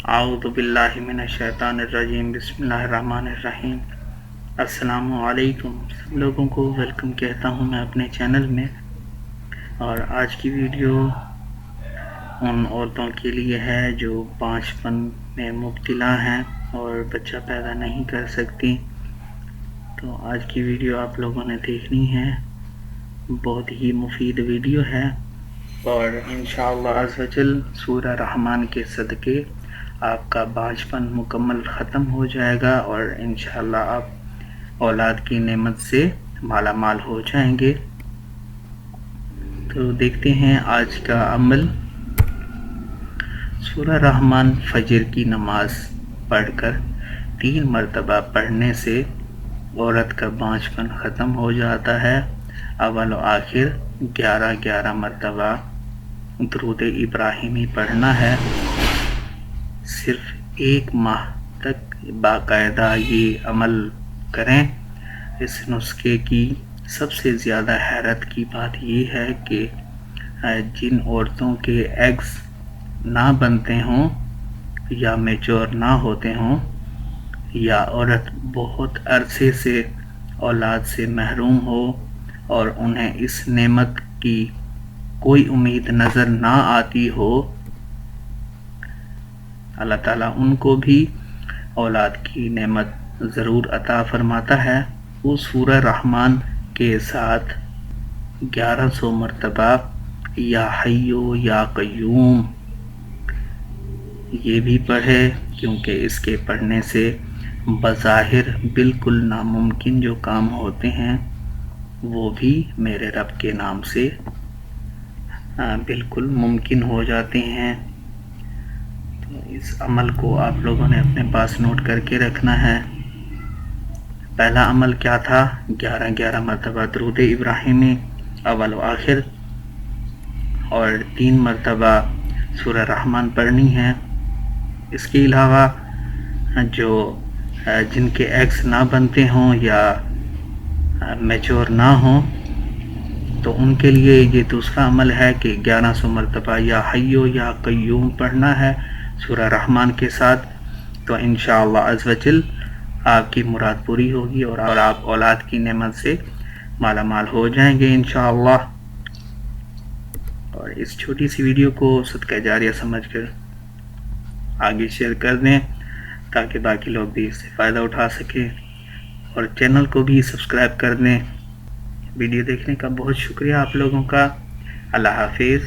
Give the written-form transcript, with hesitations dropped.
اعوذ باللہ من الشیطان الرجیم بسم اللہ الرحمن الرحیم۔ السلام علیکم، سب لوگوں کو ویلکم کہتا ہوں میں اپنے چینل میں۔ اور آج کی ویڈیو ان عورتوں کے لیے ہے جو 5 پن میں مبتلا ہیں اور بچہ پیدا نہیں کر سکتی۔ تو آج کی ویڈیو آپ لوگوں نے دیکھنی ہے، بہت ہی مفید ویڈیو ہے، اور انشاءاللہ عز و جل سورہ رحمان کے صدقے آپ کا 5 پن مکمل ختم ہو جائے گا اور انشاءاللہ آپ اولاد کی نعمت سے مالا مال ہو جائیں گے۔ تو دیکھتے ہیں آج کا عمل۔ سورہ رحمان فجر کی نماز پڑھ کر 3 مرتبہ پڑھنے سے عورت کا 5 پن ختم ہو جاتا ہے۔ اول و آخر 11 مرتبہ درود ابراہیمی پڑھنا ہے۔ صرف 1 ماہ تک باقاعدہ یہ عمل کریں۔ اس نسخے کی سب سے زیادہ حیرت کی بات یہ ہے کہ جن عورتوں کے ایگز نہ بنتے ہوں یا میچور نہ ہوتے ہوں، یا عورت بہت عرصے سے اولاد سے محروم ہو اور انہیں اس نعمت کی کوئی امید نظر نہ آتی ہو، اللہ تعالیٰ ان کو بھی اولاد کی نعمت ضرور عطا فرماتا ہے۔ وہ سورہ رحمان کے ساتھ 1100 مرتبہ یا حیو یا قیوم یہ بھی پڑھے، کیونکہ اس کے پڑھنے سے بظاہر بالکل ناممکن جو کام ہوتے ہیں وہ بھی میرے رب کے نام سے بالکل ممکن ہو جاتے ہیں۔ تو اس عمل کو آپ لوگوں نے اپنے پاس نوٹ کر کے رکھنا ہے۔ پہلا عمل کیا تھا؟ 11 مرتبہ درود ابراہیمی اول و آخر، اور 3 مرتبہ سورہ رحمان پڑھنی ہے۔ اس کے علاوہ جو جن کے ایگز نہ بنتے ہوں یا میچور نہ ہوں، تو ان کے لیے یہ دوسرا عمل ہے کہ 1100 مرتبہ یا حیو یا قیوم پڑھنا ہے سورہ رحمان کے ساتھ۔ تو انشاءاللہ عز و جل آپ کی مراد پوری ہوگی اور آپ اولاد کی نعمت سے مالا مال ہو جائیں گے انشاءاللہ۔ اور اس چھوٹی سی ویڈیو کو صدقہ جاریہ سمجھ کر آگے شیئر کر دیں تاکہ باقی لوگ بھی اس سے فائدہ اٹھا سکیں، اور چینل کو بھی سبسکرائب کر دیں۔ ویڈیو دیکھنے کا بہت شکریہ آپ لوگوں کا۔ اللہ حافظ۔